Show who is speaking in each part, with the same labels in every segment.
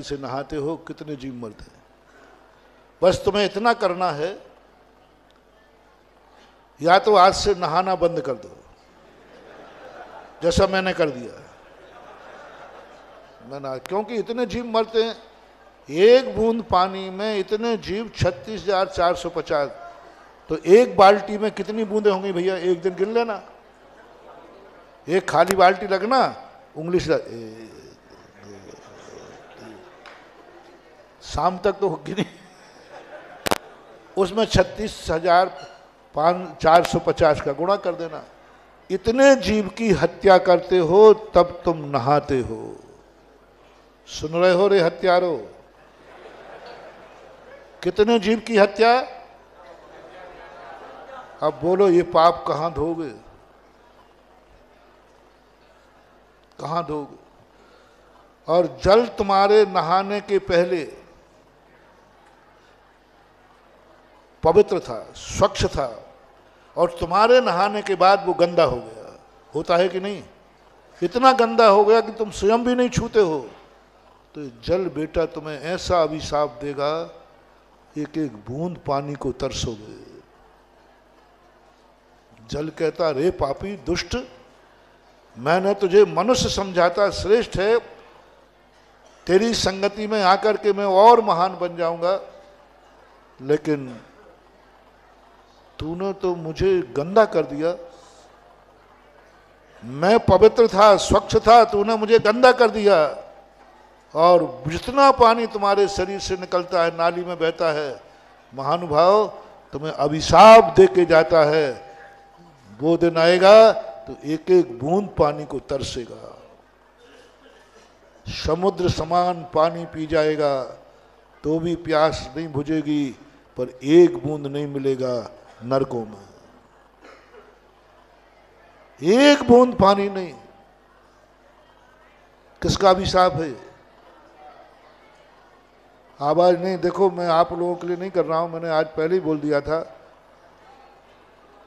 Speaker 1: से नहाते हो, कितने जीव मरते हैं। बस तुम्हें इतना करना है, या तो आज से नहाना बंद कर दो, जैसा मैंने कर दिया। क्योंकि इतने जीव मरते हैं, एक बूंद पानी में इतने जीव 36,450। तो एक बाल्टी में कितनी बूंदें होंगी भैया, एक दिन गिन लेना। एक खाली बाल्टी लगना, उंगली से शाम तक तो होगी नहीं, उसमें 36,450 का गुणा कर देना। इतने जीव की हत्या करते हो तब तुम नहाते हो। सुन रहे हो रे हत्यारो, कितने जीव की हत्या। अब बोलो ये पाप कहां धोगे, कहां धोगे। और जल तुम्हारे नहाने के पहले पवित्र था, स्वच्छ था, और तुम्हारे नहाने के बाद वो गंदा हो गया। होता है कि नहीं, इतना गंदा हो गया कि तुम स्वयं भी नहीं छूते हो। तो जल बेटा तुम्हें ऐसा अभिशाप देगा, एक एक बूंद पानी को तरसोगे। जल कहता, रे पापी दुष्ट, मैंने तुझे मनुष्य समझाता श्रेष्ठ है, तेरी संगति में आकर के मैं और महान बन जाऊंगा, लेकिन तूने तो मुझे गंदा कर दिया। मैं पवित्र था, स्वच्छ था, तूने मुझे गंदा कर दिया। और जितना पानी तुम्हारे शरीर से निकलता है, नाली में बहता है, महानुभाव तुम्हें अभिशाप दे के जाता है। वो दिन आएगा तो एक एक बूंद पानी को तरसेगा, समुद्र समान पानी पी जाएगा तो भी प्यास नहीं बुझेगी, पर एक बूंद नहीं मिलेगा नरकों में। एक बूंद पानी नहीं। किसका अभिशाप है। आवाज नहीं, देखो मैं आप लोगों के लिए नहीं कर रहा हूं, मैंने आज पहले ही बोल दिया था,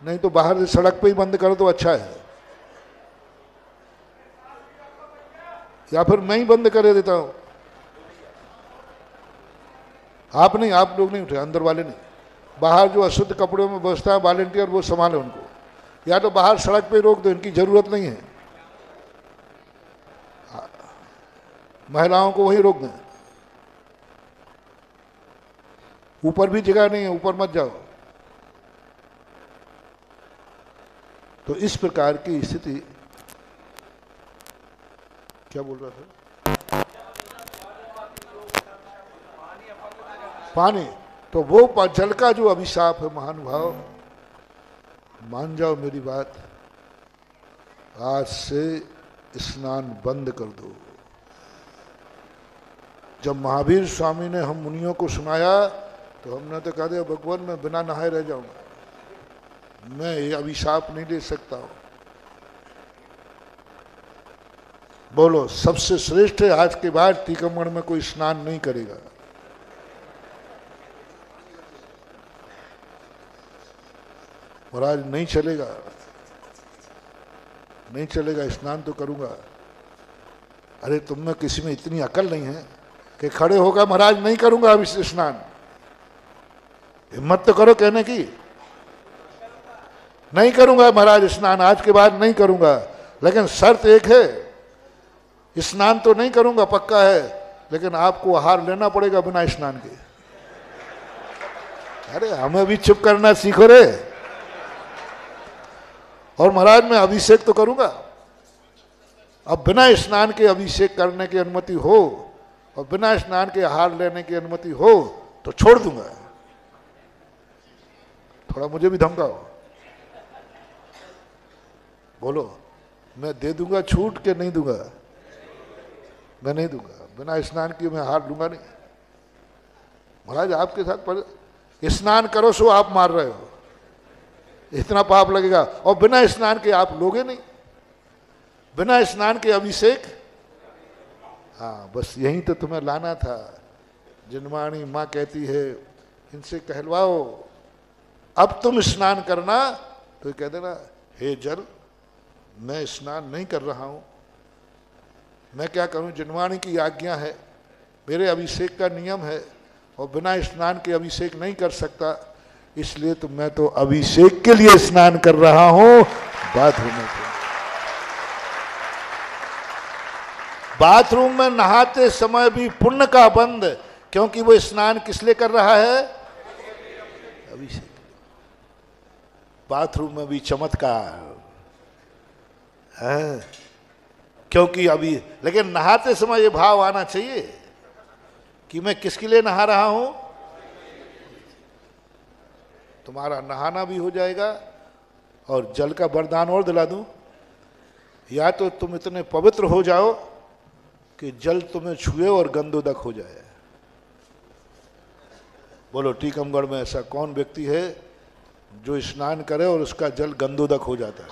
Speaker 1: नहीं तो बाहर से सड़क पे ही बंद करो तो अच्छा है, या फिर मैं ही बंद कर देता हूं। आप नहीं, आप लोग नहीं उठे, अंदर वाले नहीं। बाहर जो अशुद्ध कपड़ों में बसता है वॉलेंटियर, वो संभाले उनको, या तो बाहर सड़क पे रोक दो, इनकी जरूरत नहीं है। महिलाओं को वहीं रोक दें, ऊपर भी जगह नहीं है, ऊपर मत जाओ। तो इस प्रकार की स्थिति, क्या बोल रहा था, पानी, तो वो जल का जो अभिशाप है महानुभाव, मान जाओ मेरी बात, आज से स्नान बंद कर दो। जब महावीर स्वामी ने हम मुनियों को सुनाया तो हमने तो कहा, भगवान मैं बिना नहाए रह जाऊंगा, मैं ये अभिशाप नहीं ले सकता हूं। बोलो, सबसे श्रेष्ठ है, आज के बाद तीकमण में कोई स्नान नहीं करेगा। महाराज नहीं चलेगा, नहीं चलेगा, स्नान तो करूंगा। अरे तुम में किसी में इतनी अकल नहीं है कि खड़े होगा, महाराज नहीं करूंगा अब स्नान। हिम्मत तो करो कहने की, नहीं करूंगा महाराज स्नान, आज के बाद नहीं करूंगा, लेकिन शर्त एक है, स्नान तो नहीं करूंगा पक्का है, लेकिन आपको आहार लेना पड़ेगा बिना स्नान के। अरे हमें भी चुप करना सीखो रे। और महाराज मैं अभिषेक तो करूंगा, अब बिना स्नान के अभिषेक करने की अनुमति हो और बिना स्नान के आहार लेने की अनुमति हो तो छोड़ दूंगा। थोड़ा मुझे भी धमकाओ, बोलो मैं दे दूंगा छूट के नहीं दूंगा। मैं नहीं दूंगा, बिना स्नान किए मैं आहार लूंगा नहीं। महाराज आपके साथ पर स्नान करो सो आप मार रहे हो, इतना पाप लगेगा, और बिना स्नान के आप लोगे नहीं, बिना स्नान के अभिषेक। हाँ बस यही तो तुम्हें लाना था। जिनवाणी माँ कहती है इनसे कहलवाओ, अब तुम स्नान करना, तो कह देना, हे जल मैं स्नान नहीं कर रहा हूं, मैं क्या करूं, जिनवाणी की आज्ञा है, मेरे अभिषेक का नियम है और बिना स्नान के अभिषेक नहीं कर सकता, इसलिए तो मैं तो अभिषेक के लिए स्नान कर रहा हूं बाथरूम में। बाथरूम में नहाते समय भी पुण्य का बंद, क्योंकि वो स्नान किस लिए कर रहा है? अभिषेक। बाथरूम में भी चमत्कार है, क्योंकि अभी, लेकिन नहाते समय ये भाव आना चाहिए कि मैं किसके लिए नहा रहा हूं। तुम्हारा नहाना भी हो जाएगा और जल का वरदान और दिला दूं, या तो तुम इतने पवित्र हो जाओ कि जल तुम्हें छुए और गंधोदक हो जाए। बोलो टीकमगढ़ में ऐसा कौन व्यक्ति है जो स्नान करे और उसका जल गंधोदक हो जाता है?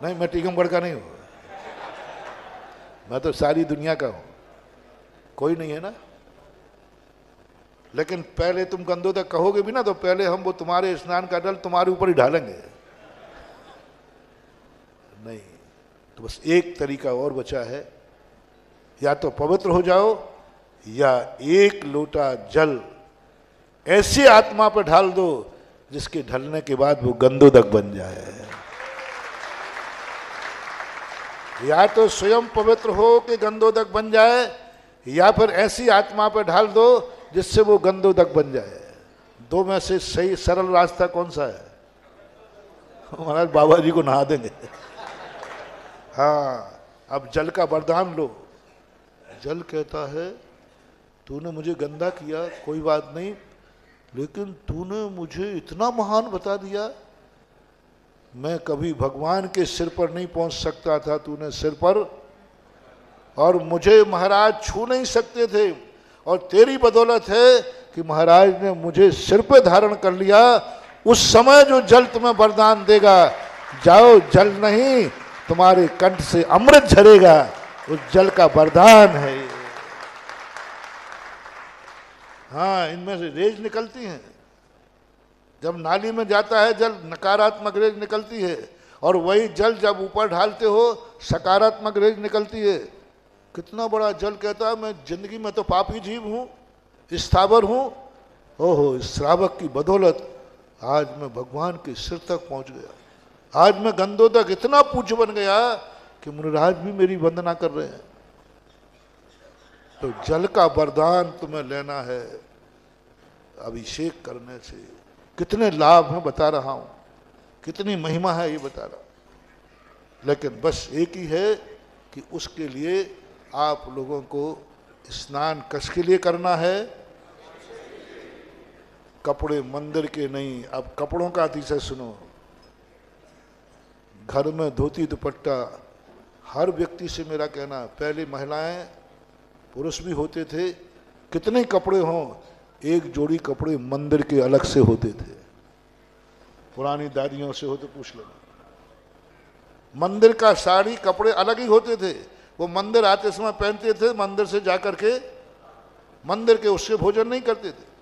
Speaker 1: नहीं, मैं टीकमगढ़ का नहीं हूं, मैं तो सारी दुनिया का हूं। कोई नहीं है ना? लेकिन पहले तुम गंधोदक कहोगे भी ना, तो पहले हम वो तुम्हारे स्नान का जल तुम्हारे ऊपर ही ढालेंगे। नहीं, तो बस एक तरीका और बचा है, या तो पवित्र हो जाओ या एक लोटा जल ऐसी आत्मा पर ढाल दो जिसके ढलने के बाद वो गंधोदक बन जाए। या तो स्वयं पवित्र हो कि गंधोदक बन जाए, या फिर ऐसी आत्मा पर ढाल दो जिससे वो गंधोदक बन जाए। दो में से सही सरल रास्ता कौन सा है? महाराज बाबा जी को नहा देंगे। हाँ, अब जल का वरदान लो। जल कहता है तूने मुझे गंदा किया, कोई बात नहीं, लेकिन तूने मुझे इतना महान बता दिया, मैं कभी भगवान के सिर पर नहीं पहुंच सकता था, तूने सिर पर, और मुझे महाराज छू नहीं सकते थे, और तेरी बदौलत है कि महाराज ने मुझे सिर पे धारण कर लिया। उस समय जो जल तुम्हें वरदान देगा, जाओ जल नहीं तुम्हारे कंठ से अमृत झरेगा, उस जल का वरदान है। हाँ, इनमें से रेज निकलती हैं, जब नाली में जाता है जल नकारात्मक रेज निकलती है, और वही जल जब ऊपर ढालते हो सकारात्मक रेज निकलती है। कितना बड़ा जल कहता है, मैं जिंदगी में तो पापी जीव हूँ, स्थावर हूँ, ओहो श्रावक की बदौलत आज मैं भगवान के सिर तक पहुँच गया। आज मैं गंधोदक इतना पूज्य बन गया कि मुनिराज भी मेरी वंदना कर रहे हैं। तो जल का वरदान तुम्हें लेना है अभिषेक करने से। कितने लाभ हैं बता रहा हूं, कितनी महिमा है ये बता रहा, लेकिन बस एक ही है कि उसके लिए आप लोगों को स्नान किसके लिए करना है? कपड़े मंदिर के नहीं। अब कपड़ों का अतिशय सुनो, घर में धोती दुपट्टा हर व्यक्ति से मेरा कहना, पहले महिलाएं पुरुष भी होते थे, कितने कपड़े हों, एक जोड़ी कपड़े मंदिर के अलग से होते थे। पुरानी दादियों से हो तो पूछ लो, मंदिर का साड़ी कपड़े अलग ही होते थे। वो मंदिर आते समय पहनते थे, मंदिर से जाकर के मंदिर के उससे भोजन नहीं करते थे।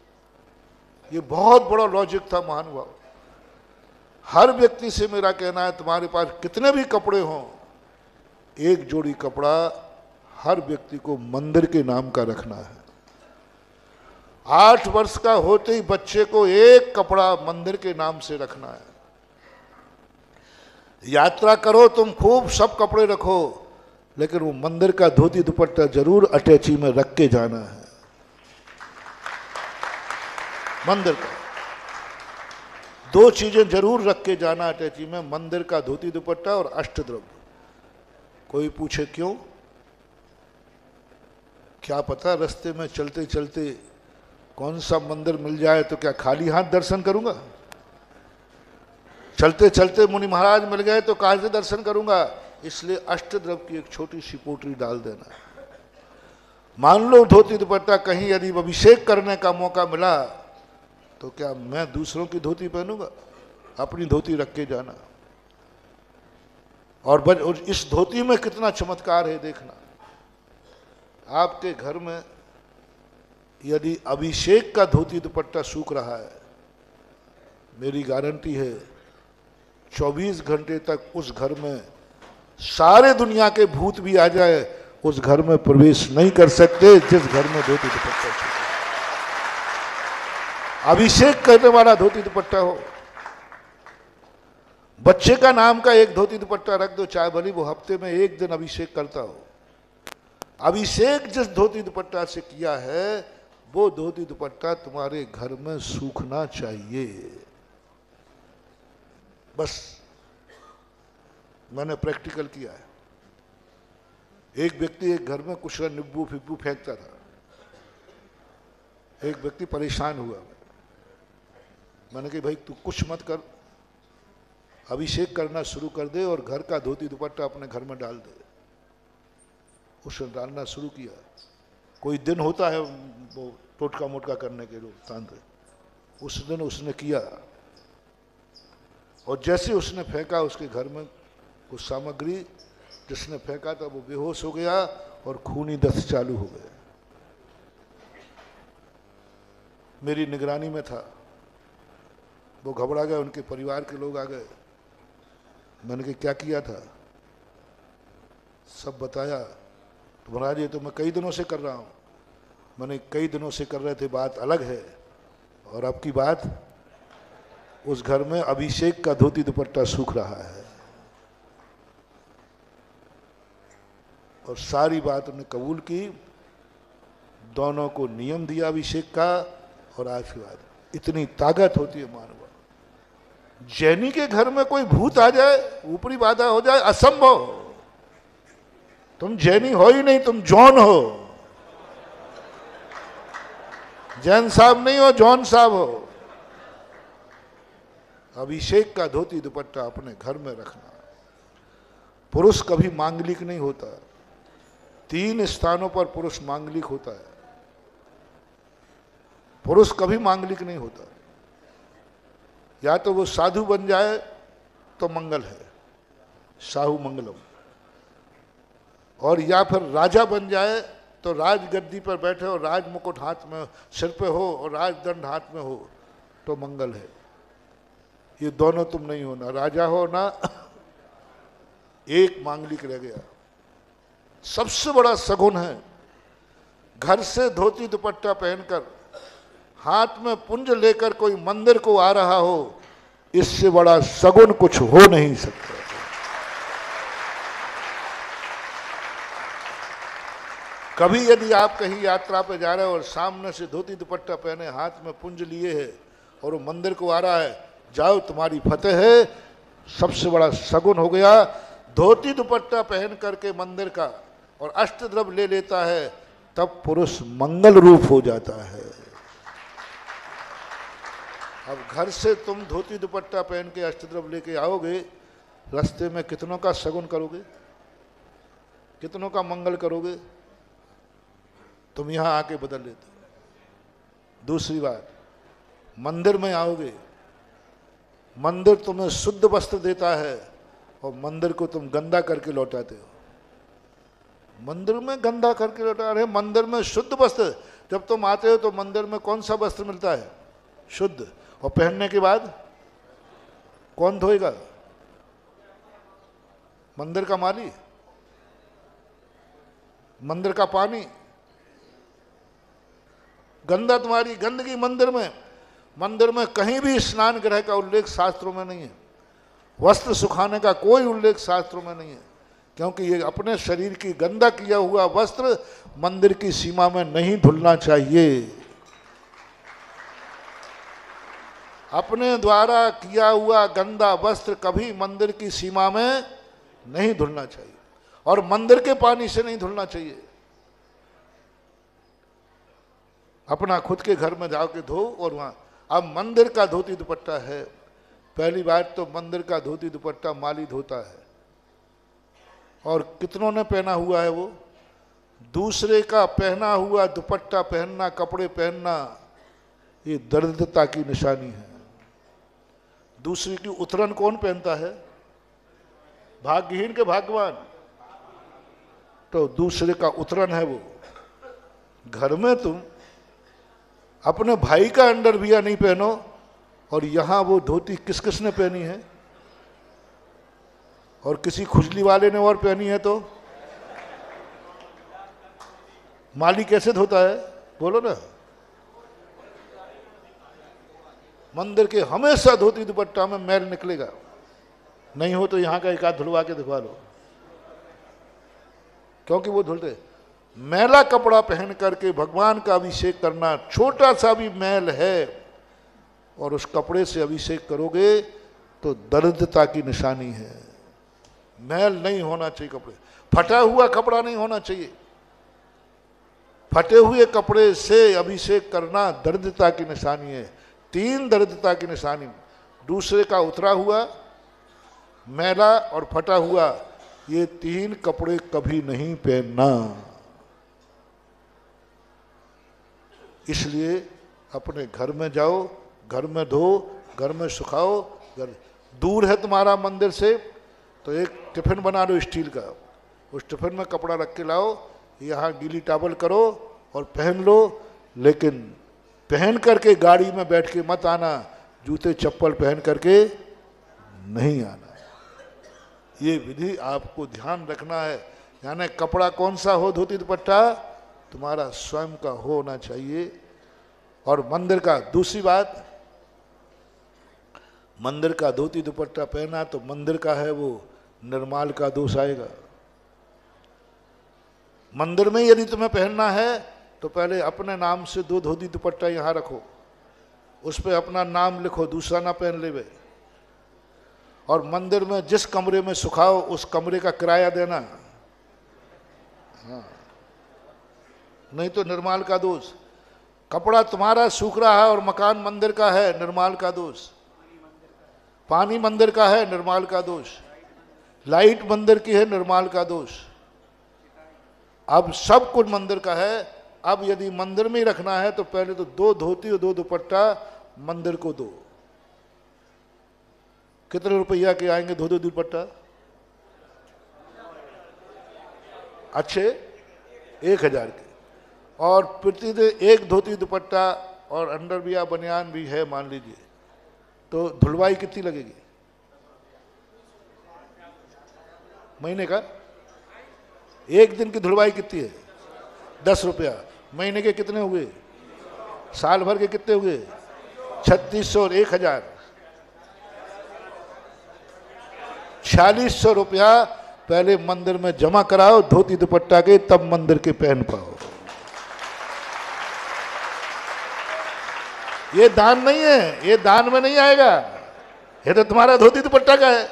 Speaker 1: ये बहुत बड़ा लॉजिक था महानुभाव। हर व्यक्ति से मेरा कहना है, तुम्हारे पास कितने भी कपड़े हों, एक जोड़ी कपड़ा हर व्यक्ति को मंदिर के नाम का रखना है। 8 वर्ष का होते ही बच्चे को एक कपड़ा मंदिर के नाम से रखना है। यात्रा करो तुम खूब, सब कपड़े रखो, लेकिन वो मंदिर का धोती दुपट्टा जरूर अटैची में रख के जाना है। मंदिर का 2 चीजें जरूर रख के जाना अटैची में, मंदिर का धोती दुपट्टा और अष्टद्रव्य। कोई पूछे क्यों? क्या पता रास्ते में चलते चलते कौन सा मंदिर मिल जाए तो क्या खाली हाथ दर्शन करूंगा? चलते चलते मुनि महाराज मिल गए तो कहां से दर्शन करूंगा? इसलिए अष्टद्रव्य की एक छोटी सी पोटली डाल देना। मान लो धोती दुपट्टा कहीं यदि अभिषेक करने का मौका मिला तो क्या मैं दूसरों की धोती पहनूंगा? अपनी धोती रख के जाना। और इस धोती में कितना चमत्कार है देखना। आपके घर में यदि अभिषेक का धोती दुपट्टा सूख रहा है, मेरी गारंटी है 24 घंटे तक उस घर में सारे दुनिया के भूत भी आ जाए, उस घर में प्रवेश नहीं कर सकते जिस घर में धोती दुपट्टा हो। अभिषेक करने वाला धोती दुपट्टा हो। बच्चे का नाम का एक धोती दुपट्टा रख दो, चाहे भली वो हफ्ते में एक दिन अभिषेक करता हो। अभिषेक जिस धोती दुपट्टा से किया है वो धोती दुपट्टा तुम्हारे घर में सूखना चाहिए। बस मैंने प्रैक्टिकल किया है। एक व्यक्ति एक घर में कुछ निब्बू फिब्बू फेंकता था। एक व्यक्ति परेशान हुआ। मैंने कहा भाई तू कुछ मत कर, अभिषेक करना शुरू कर दे और घर का धोती दुपट्टा अपने घर में डाल दे। उसने डालना शुरू किया। कोई दिन होता है वो टोटका मोटका करने के लोग तांत्रिक, उस दिन उसने किया और जैसे उसने फेंका उसके घर में कुछ सामग्री जिसने फेंका था वो बेहोश हो गया और खूनी दस्त चालू हो गया। मेरी निगरानी में था। वो घबरा गए, उनके परिवार के लोग आ गए। मैंने कहा क्या किया था? सब बताया। तो महाराज ये तो मैं कई दिनों से कर रहा हूँ। मैंने कई दिनों से कर रहे थे, बात अलग है। और अब की बात, उस घर में अभिषेक का धोती दुपट्टा सूख रहा है। और सारी बात उन्हें कबूल की। दोनों को नियम दिया अभिषेक का और आशीर्वाद। इतनी ताकत होती है मानव। जैनी के घर में कोई भूत आ जाए, ऊपरी बाधा हो जाए, असंभव। तुम जैनी हो ही नहीं, तुम जॉन हो। जैन साहब नहीं हो, जॉन साहब हो। अभिषेक का धोती दुपट्टा अपने घर में रखना। पुरुष कभी मांगलिक नहीं होता। 3 स्थानों पर पुरुष मांगलिक होता है। पुरुष कभी मांगलिक नहीं होता। या तो वो साधु बन जाए तो मंगल है, साहु मंगलम, और या फिर राजा बन जाए तो राजगद्दी पर बैठे और राज मुकुट हाथ में सिर पे हो और राजदंड हाथ में हो तो मंगल है। ये दोनों तुम नहीं हो, ना राजा हो ना एक मांगलिक रह गया। सबसे बड़ा सगुन है घर से धोती दुपट्टा पहनकर हाथ में पुंज लेकर कोई मंदिर को आ रहा हो। इससे बड़ा सगुन कुछ हो नहीं सकता। कभी यदि आप कहीं यात्रा पे जा रहे हो और सामने से धोती दुपट्टा पहने हाथ में पुंज लिए है और वो मंदिर को आ रहा है, जाओ तुम्हारी फतेह है। सबसे बड़ा सगुन हो गया। धोती दुपट्टा पहन करके मंदिर का और अष्टद्रव्य ले लेता है, तब पुरुष मंगल रूप हो जाता है। अब घर से तुम धोती दुपट्टा पहन के अष्टद्रव्य लेके आओगे, रास्ते में कितनों का सगुन करोगे, कितनों का मंगल करोगे? तुम यहां आके बदल लेते। दूसरी बात, मंदिर में आओगे, मंदिर तुम्हें शुद्ध वस्त्र देता है और मंदिर को तुम गंदा करके लौटाते हो। मंदिर में गंदा करके लौटा रहे, मंदिर में शुद्ध वस्त्र। जब तुम आते हो तो मंदिर में कौन सा वस्त्र मिलता है? शुद्ध। और पहनने के बाद कौन धोएगा? मंदिर का माली, मंदिर का पानी। गंदा तुम्हारी गंदगी मंदिर में। मंदिर में कहीं भी स्नान गृह का उल्लेख शास्त्रों में नहीं है। वस्त्र सुखाने का कोई उल्लेख शास्त्रों में नहीं है, क्योंकि ये अपने शरीर की गंदा किया हुआ वस्त्र मंदिर की सीमा में नहीं धुलना चाहिए। अपने द्वारा किया हुआ गंदा वस्त्र कभी मंदिर की सीमा में नहीं धुलना चाहिए और मंदिर के पानी से नहीं धुलना चाहिए। अपना खुद के घर में जाके धो और वहां। अब मंदिर का धोती दुपट्टा है, पहली बात तो मंदिर का धोती दुपट्टा माली धोता है और कितनों ने पहना हुआ है वो? दूसरे का पहना हुआ दुपट्टा पहनना, कपड़े पहनना, ये दरिद्रता की निशानी है। दूसरे की उतरन कौन पहनता है? भाग्यहीन के भाग्यवान। तो दूसरे का उतरन है वो। घर में तुम अपने भाई का अंडरवियर नहीं पहनो और यहां वो धोती किस किसने पहनी है? और किसी खुजली वाले ने और पहनी है तो माली कैसे धोता है, बोलो ना। मंदिर के हमेशा धोती दुपट्टा में मैल निकलेगा, नहीं हो तो यहां का एक आध धुलवा के दिखवा लो, क्योंकि वो धुलते। मैला कपड़ा पहन करके भगवान का अभिषेक करना, छोटा सा भी मैल है और उस कपड़े से अभिषेक करोगे तो दरिद्रता की निशानी है। मैल नहीं होना चाहिए कपड़े, फटा हुआ कपड़ा नहीं होना चाहिए। फटे हुए कपड़े से अभिषेक करना दरिद्रता की निशानी है। 3 दरिद्रता की निशानी, दूसरे का उतरा हुआ, मैला और फटा हुआ, ये 3 कपड़े कभी नहीं पहनना। इसलिए अपने घर में जाओ, घर में धो, घर में सुखाओ। घर दूर है तुम्हारा मंदिर से तो एक टिफिन बना लो स्टील का, उस टिफिन में कपड़ा रख के लाओ, यहाँ गीली टॉवल करो और पहन लो, लेकिन पहन करके गाड़ी में बैठ के मत आना, जूते चप्पल पहन करके नहीं आना। ये विधि आपको ध्यान रखना है। यानी कपड़ा कौन सा हो, धोती दुपट्टा तुम्हारा स्वयं का होना चाहिए। और मंदिर का, दूसरी बात, मंदिर का धोती दुपट्टा पहना तो मंदिर का है वो निर्माल का दोष आएगा। मंदिर में यदि तुम्हें पहनना है तो पहले अपने नाम से 2 धोती दुपट्टा यहाँ रखो, उस पर अपना नाम लिखो, दूसरा ना पहन लेवे। और मंदिर में जिस कमरे में सुखाओ उस कमरे का किराया देना, हाँ, नहीं तो निर्माल का दोष। कपड़ा तुम्हारा सूख रहा है और मकान मंदिर का है, निर्माल का दोष। पानी मंदिर का है, निर्माल का दोष। लाइट मंदिर की है, निर्माल का दोष। अब सब कुछ मंदिर का है। अब यदि मंदिर में ही रखना है तो पहले तो 2 धोती और 2 दुपट्टा मंदिर को दो। कितने रुपया के आएंगे 2 दुपट्टा? अच्छे 1000 के। और प्रतिदिन 1 धोती दुपट्टा और अंडरवियर बनियान भी है मान लीजिए, तो धुलवाई कितनी लगेगी महीने का? 1 दिन की धुलवाई कितनी है? 10 रुपया। महीने के कितने हुए? साल भर के कितने हुए? 3600 और 1000, 4600 रुपया पहले मंदिर में जमा कराओ धोती दुपट्टा के, तब मंदिर के पहन पाओ। ये दान नहीं है, ये दान में नहीं आएगा, ये तो तुम्हारा धोती दुपट्टा का है।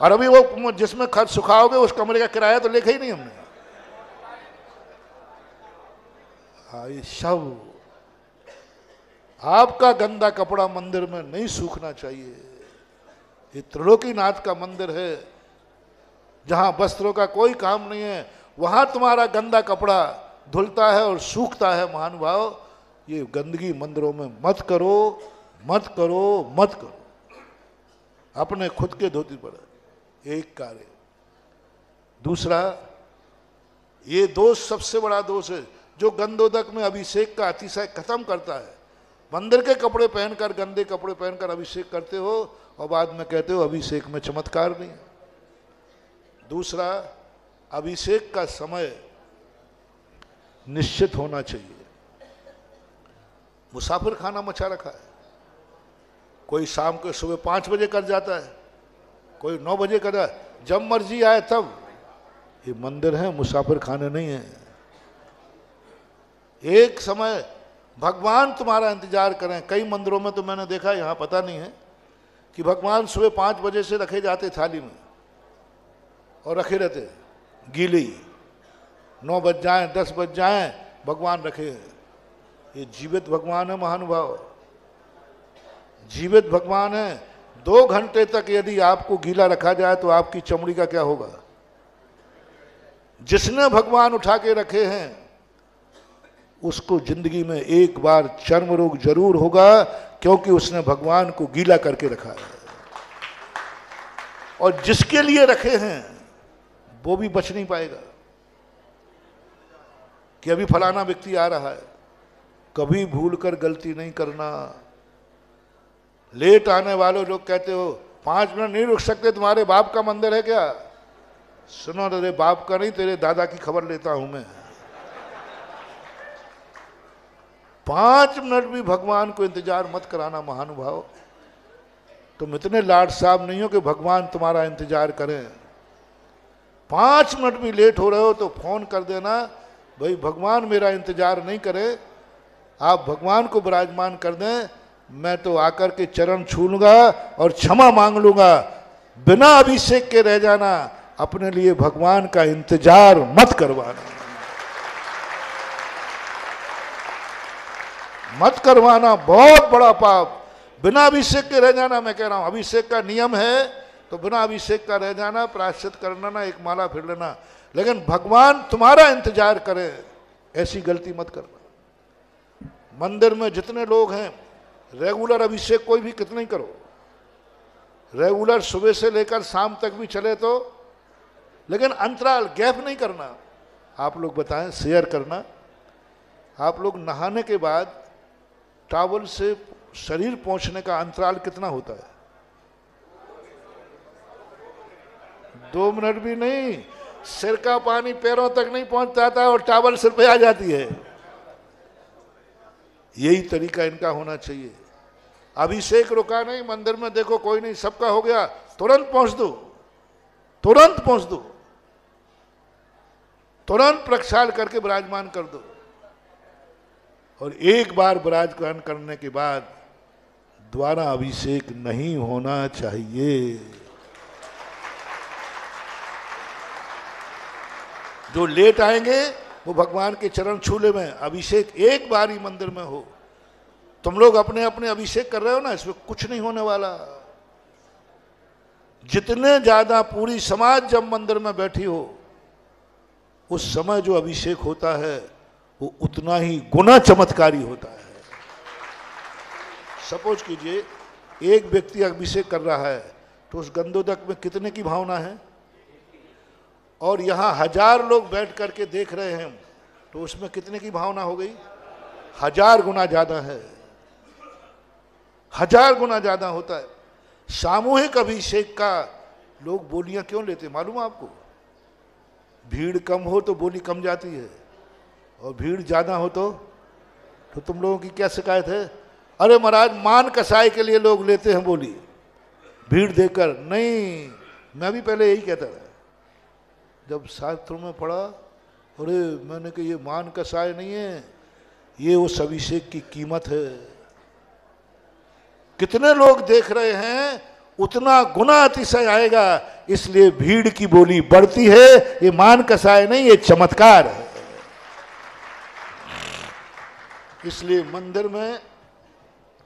Speaker 1: और अभी वो जिसमें खर्च सुखाओगे उस कमरे का किराया तो लिखा ही नहीं हमने। हाँ, ये सब आपका गंदा कपड़ा मंदिर में नहीं सूखना चाहिए। ये त्रिलोकीनाथ का मंदिर है, जहां वस्त्रों का कोई काम नहीं है, वहां तुम्हारा गंदा कपड़ा धुलता है और सूखता है। महानुभाव, ये गंदगी मंदिरों में मत करो, मत करो, मत करो। अपने खुद के धोती पर एक कार्य। दूसरा, ये दोष सबसे बड़ा दोष है जो गंधोदक में अभिषेक का अतिशय खत्म करता है। मंदिर के कपड़े पहनकर, गंदे कपड़े पहनकर अभिषेक करते हो और बाद में कहते हो अभिषेक में चमत्कार नहीं। दूसरा, अभिषेक का समय निश्चित होना चाहिए। मुसाफिर खाना मचा रखा है, कोई शाम को सुबह 5 बजे कर जाता है, कोई 9 बजे कर जाता है, जब मर्जी आए तब। ये मंदिर है, मुसाफिर खाने नहीं है। एक समय भगवान तुम्हारा इंतजार करें। कई मंदिरों में तो मैंने देखा, यहाँ पता नहीं है, कि भगवान सुबह 5 बजे से रखे जाते थाली में और रखे रहते गीली। 9 बज जाए, 10 बज जाए, भगवान रखे हैं। ये जीवित भगवान है महानुभाव, जीवित भगवान है। 2 घंटे तक यदि आपको गीला रखा जाए तो आपकी चमड़ी का क्या होगा? जिसने भगवान उठा के रखे हैं उसको जिंदगी में एक बार चर्म रोग जरूर होगा, क्योंकि उसने भगवान को गीला करके रखा है। और जिसके लिए रखे हैं वो भी बच नहीं पाएगा कि अभी फलाना व्यक्ति आ रहा है। कभी भूलकर गलती नहीं करना। लेट आने वाले लोग कहते हो 5 मिनट नहीं रुक सकते, तुम्हारे बाप का मंदिर है क्या? सुनो, तेरे बाप का नहीं, तेरे दादा की खबर लेता हूं मैं। 5 मिनट भी भगवान को इंतजार मत कराना महानुभाव। तुम इतने लाड साहब नहीं हो कि भगवान तुम्हारा इंतजार करें। 5 मिनट भी लेट हो रहे हो तो फोन कर देना, भाई भगवान मेरा इंतजार नहीं करे, आप भगवान को विराजमान कर दें, मैं तो आकर के चरण छू लूंगा और क्षमा मांग लूंगा। बिना अभिषेक के रह जाना, अपने लिए भगवान का इंतजार मत करवाना, मत करवाना, बहुत बड़ा पाप। बिना अभिषेक के रह जाना, मैं कह रहा हूं, अभिषेक का नियम है तो बिना अभिषेक का रह जाना, प्रायश्चित करना ना, एक माला फिर लेना, लेकिन भगवान तुम्हारा इंतजार करे, ऐसी गलती मत करना। मंदिर में जितने लोग हैं, रेगुलर अभिषेक कोई भी कितना ही करो, रेगुलर सुबह से लेकर शाम तक भी चले तो, लेकिन अंतराल गैप नहीं करना। आप लोग बताएं, शेयर करना, आप लोग नहाने के बाद टॉवल से शरीर पहुंचने का अंतराल कितना होता है? 2 मिनट भी नहीं, सिर का पानी पैरों तक नहीं पहुंचता था और टॉवल सिर पे आ जाती है। यही तरीका इनका होना चाहिए। अभिषेक रुका नहीं, मंदिर में देखो कोई नहीं, सबका हो गया, तुरंत पहुंच दो, तुरंत पहुंच दो, तुरंत प्रक्षाल करके विराजमान कर दो। और एक बार विराजमान करने के बाद दोबारा अभिषेक नहीं होना चाहिए। जो लेट आएंगे वो भगवान के चरण छूले में, अभिषेक एक बार ही मंदिर में हो। तुम लोग अपने अपने अभिषेक कर रहे हो ना, इसमें कुछ नहीं होने वाला। जितने ज्यादा पूरी समाज जब मंदिर में बैठी हो, उस समय जो अभिषेक होता है वो उतना ही गुना चमत्कारी होता है। सपोज कीजिए एक व्यक्ति अभिषेक कर रहा है तो उस गंधोदक में कितने की भावना है, और यहां 1000 लोग बैठ करके देख रहे हैं तो उसमें कितने की भावना हो गई? 1000 गुना ज्यादा है, 1000 गुना ज्यादा होता है। सामूहिक अभिषेक का लोग बोलियां क्यों लेते मालूम है आपको? भीड़ कम हो तो बोली कम जाती है, और भीड़ ज्यादा हो तो तुम लोगों की क्या शिकायत है? अरे महाराज, मान कसाई के लिए लोग लेते हैं बोली, भीड़ देखकर नहीं। मैं भी पहले यही कहता था, जब शास्त्रों में पढ़ा, अरे मैंने कहा ये मान कसाई नहीं है, ये उस अभिषेक की कीमत है। कितने लोग देख रहे हैं उतना गुना अतिशय आएगा, इसलिए भीड़ की बोली बढ़ती है। ये मान कसाय नहीं, ये चमत्कार है। इसलिए मंदिर में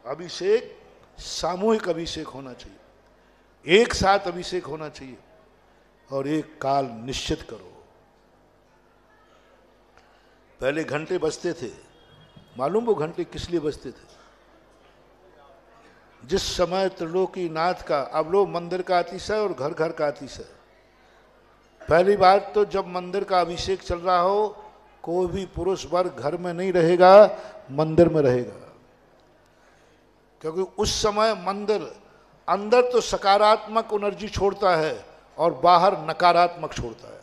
Speaker 1: अभिषेक सामूहिक अभिषेक होना चाहिए, एक साथ अभिषेक होना चाहिए, और एक काल निश्चित करो। पहले घंटे बजते थे, मालूम वो घंटे किस लिए बजते थे? जिस समय त्रिलोकीनाथ का, अब लोग मंदिर का अतिशय और घर घर का अतिशय। पहली बात तो जब मंदिर का अभिषेक चल रहा हो, कोई भी पुरुष वर्ग घर में नहीं रहेगा, मंदिर में रहेगा, क्योंकि उस समय मंदिर अंदर तो सकारात्मक एनर्जी छोड़ता है और बाहर नकारात्मक छोड़ता है,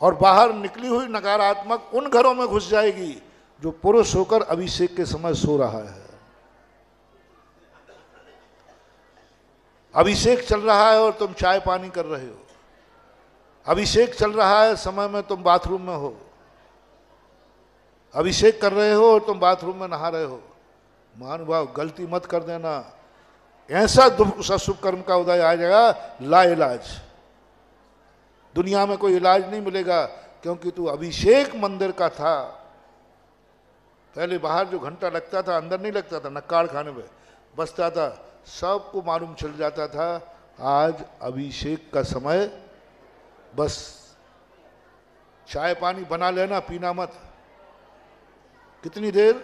Speaker 1: और बाहर निकली हुई नकारात्मक उन घरों में घुस जाएगी जो पुरुष होकर अभिषेक के समय सो रहा है। अभिषेक चल रहा है और तुम चाय पानी कर रहे हो, अभिषेक चल रहा है समय में तुम बाथरूम में हो, अभिषेक कर रहे हो और तुम बाथरूम में नहा रहे हो। महानुभाव, गलती मत कर देना, ऐसा दुख शुभ कर्म का उदय आ जाएगा, ला इलाज। दुनिया में कोई इलाज नहीं मिलेगा, क्योंकि तू अभिषेक मंदिर का था। पहले बाहर जो घंटा लगता था, अंदर नहीं लगता था, नक्काड़ खाने में बसता था, सबको मालूम चल जाता था आज अभिषेक का समय। बस चाय पानी बना लेना, पीना मत। कितनी देर?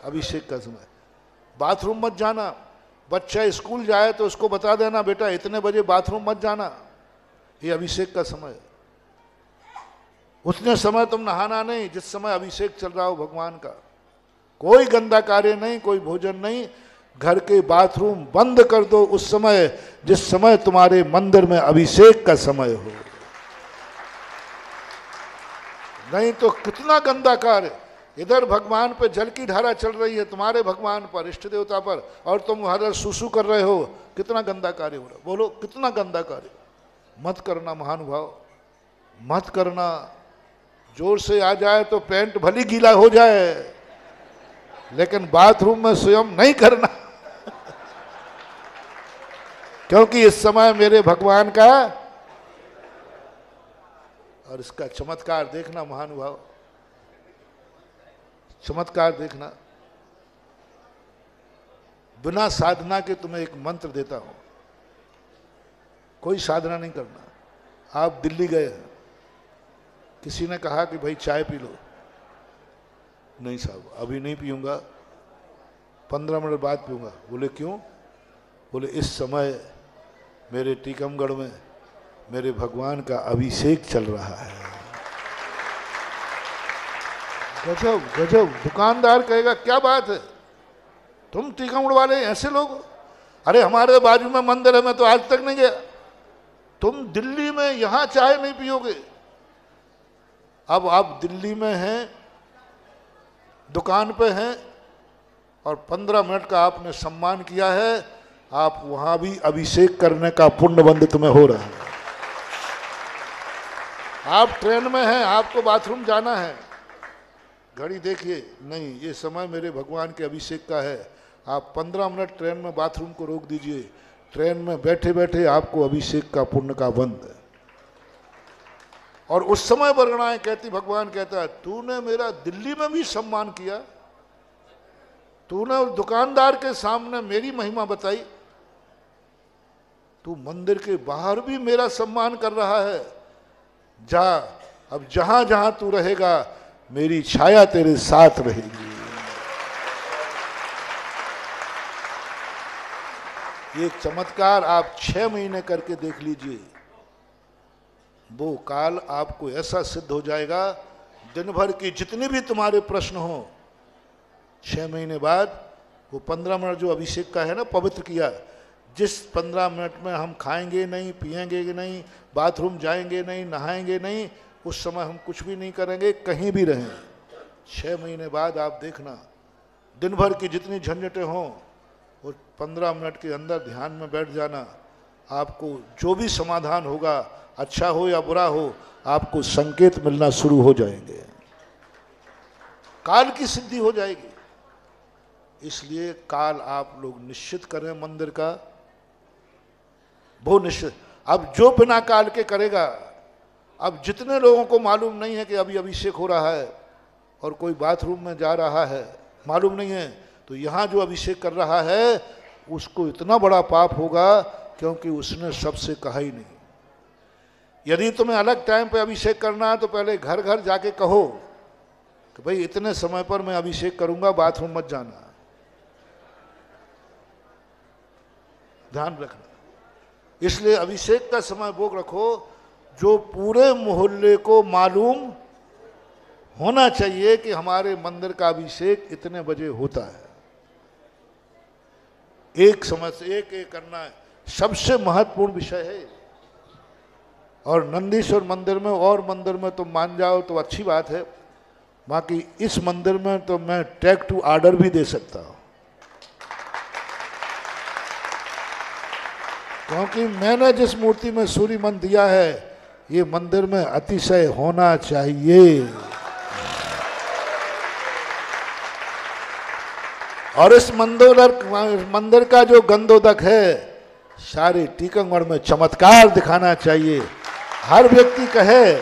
Speaker 1: अभिषेक का समय। बाथरूम मत जाना, बच्चा स्कूल जाए तो उसको बता देना, बेटा इतने बजे बाथरूम मत जाना, ये अभिषेक का समय है। उतने समय तुम नहाना नहीं जिस समय अभिषेक चल रहा हो भगवान का। कोई गंदा कार्य नहीं, कोई भोजन नहीं। घर के बाथरूम बंद कर दो उस समय जिस समय तुम्हारे मंदिर में अभिषेक का समय हो। नहीं तो कितना गंदा कार्य, इधर भगवान पे जल की धारा चल रही है, तुम्हारे भगवान पर, इष्ट देवता पर, और तुम हर सुसु कर रहे हो। कितना गंदा कार्य हो रहा, बोलो कितना गंदा कार्य। मत करना महानुभाव, मत करना। जोर से आ जाए तो पैंट भली गीला हो जाए, लेकिन बाथरूम में स्वयं नहीं करना क्योंकि इस समय मेरे भगवान का, और इसका चमत्कार देखना महानुभाव, चमत्कार देखना। बिना साधना के तुम्हें एक मंत्र देता हूं, कोई साधना नहीं करना। आप दिल्ली गए हैं, किसी ने कहा कि भाई चाय पी लो, नहीं साहब अभी नहीं पीऊंगा, 15 मिनट बाद पीऊंगा। बोले क्यों? बोले इस समय मेरे टीकमगढ़ में मेरे भगवान का अभिषेक चल रहा है। गजब गजब। दुकानदार कहेगा क्या बात है, तुम टीकमगढ़ वाले ऐसे लोग? अरे हमारे बाजू में मंदिर है, मैं तो आज तक नहीं गया। तुम दिल्ली में यहां चाय नहीं पियोगे। अब आप दिल्ली में हैं, दुकान पे हैं, और 15 मिनट का आपने सम्मान किया है, आप वहां भी अभिषेक करने का पुण्यबंध तुम्हें हो रहा है। आप ट्रेन में हैं, आपको बाथरूम जाना है, घड़ी देखिए, नहीं ये समय मेरे भगवान के अभिषेक का है। आप 15 मिनट ट्रेन में बाथरूम को रोक दीजिए, ट्रेन में बैठे बैठे आपको अभिषेक का पुण्य का बंध है। और उस समय वर्णनाएं कहती, भगवान कहता है तूने मेरा दिल्ली में भी सम्मान किया, तूने उस दुकानदार के सामने मेरी महिमा बताई, तू मंदिर के बाहर भी मेरा सम्मान कर रहा है। जा, अब जहां जहां तू रहेगा मेरी छाया तेरे साथ रहेगी। ये चमत्कार आप 6 महीने करके देख लीजिए, वो काल आपको ऐसा सिद्ध हो जाएगा, दिन भर की जितने भी तुम्हारे प्रश्न हो, 6 महीने बाद वो 15 मिनट जो अभिषेक का है ना, पवित्र किया, जिस 15 मिनट में हम खाएंगे नहीं, पिएंगे नहीं, बाथरूम जाएंगे नहीं, नहाएंगे नहीं, उस समय हम कुछ भी नहीं करेंगे, कहीं भी रहें, 6 महीने बाद आप देखना, दिन भर की जितनी झंझटें हों, वो 15 मिनट के अंदर ध्यान में बैठ जाना, आपको जो भी समाधान होगा, अच्छा हो या बुरा हो, आपको संकेत मिलना शुरू हो जाएंगे, काल की सिद्धि हो जाएगी। इसलिए काल आप लोग निश्चित करें मंदिर का, वो निश्चित। अब जो बिना काल के करेगा, अब जितने लोगों को मालूम नहीं है कि अभी अभिषेक हो रहा है और कोई बाथरूम में जा रहा है, मालूम नहीं है, तो यहाँ जो अभिषेक कर रहा है उसको इतना बड़ा पाप होगा, क्योंकि उसने सबसे कहा ही नहीं। यदि तुम्हें अलग टाइम पे अभिषेक करना है तो पहले घर घर जाके कहो कि भाई इतने समय पर मैं अभिषेक करूंगा, बाथरूम मत जाना। ध्यान रखना। इसलिए अभिषेक का समय वो रखो जो पूरे मोहल्ले को मालूम होना चाहिए कि हमारे मंदिर का अभिषेक इतने बजे होता है। एक समय से एक एक करना है, सबसे महत्वपूर्ण विषय है। और नंदीश्वर मंदिर में और मंदिर में तुम मान जाओ तो अच्छी बात है, बाकी इस मंदिर में तो मैं टेक टू ऑर्डर भी दे सकता हूं, क्योंकि मैंने जिस मूर्ति में सूर्य मंत्र दिया है, ये मंदिर में अतिशय होना चाहिए। और इस मंदिर का जो गंधोदक है, सारे टीकमगढ़ में चमत्कार दिखाना चाहिए। हर व्यक्ति कहे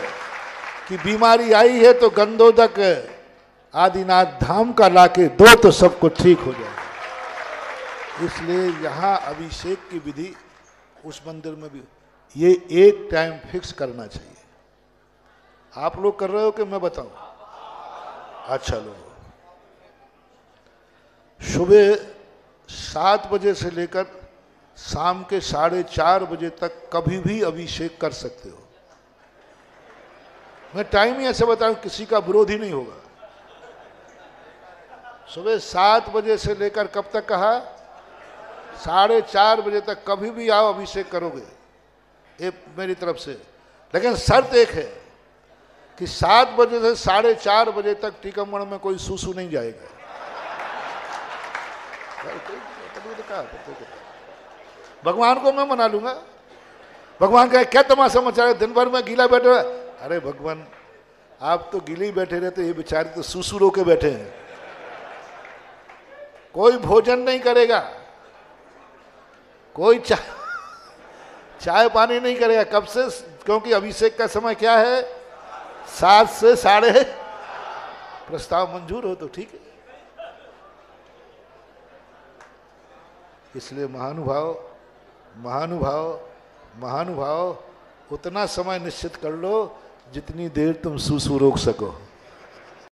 Speaker 1: कि बीमारी आई है तो गंधोदक आदिनाथ धाम का लाके दो तो सबको ठीक हो जाए। इसलिए यहाँ अभिषेक की विधि उस मंदिर में भी ये एक टाइम फिक्स करना चाहिए। आप लोग कर रहे हो कि मैं बताऊं? अच्छा लोग, सुबह 7 बजे से लेकर शाम के 4:30 बजे तक कभी भी अभिषेक कर सकते हो। मैं टाइम ही ऐसे बताऊं, किसी का विरोध ही नहीं होगा। सुबह 7 बजे से लेकर कब तक कहा? 4:30 बजे तक कभी भी आओ, अभिषेक करोगे, ये मेरी तरफ से। लेकिन शर्त एक है कि 7 बजे से 4:30 बजे तक टीकमगढ़ में कोई सूसू नहीं जाएगा। भगवान को मैं मना लूंगा। भगवान का क्या तमाशा मचा है, दिन भर में गीला बैठे हुआ। अरे भगवान, आप तो गीले ही बैठे रहते, ये बेचारे तो सूसू रो के बैठे हैं। कोई भोजन नहीं करेगा, कोई चाय पानी नहीं करेगा। कब से? क्योंकि अभिषेक का समय क्या है? 7 से 8:30। प्रस्ताव मंजूर हो तो ठीक है। इसलिए महानुभाव महानुभाव महानुभाव उतना समय निश्चित कर लो जितनी देर तुम सूसू रोक सको।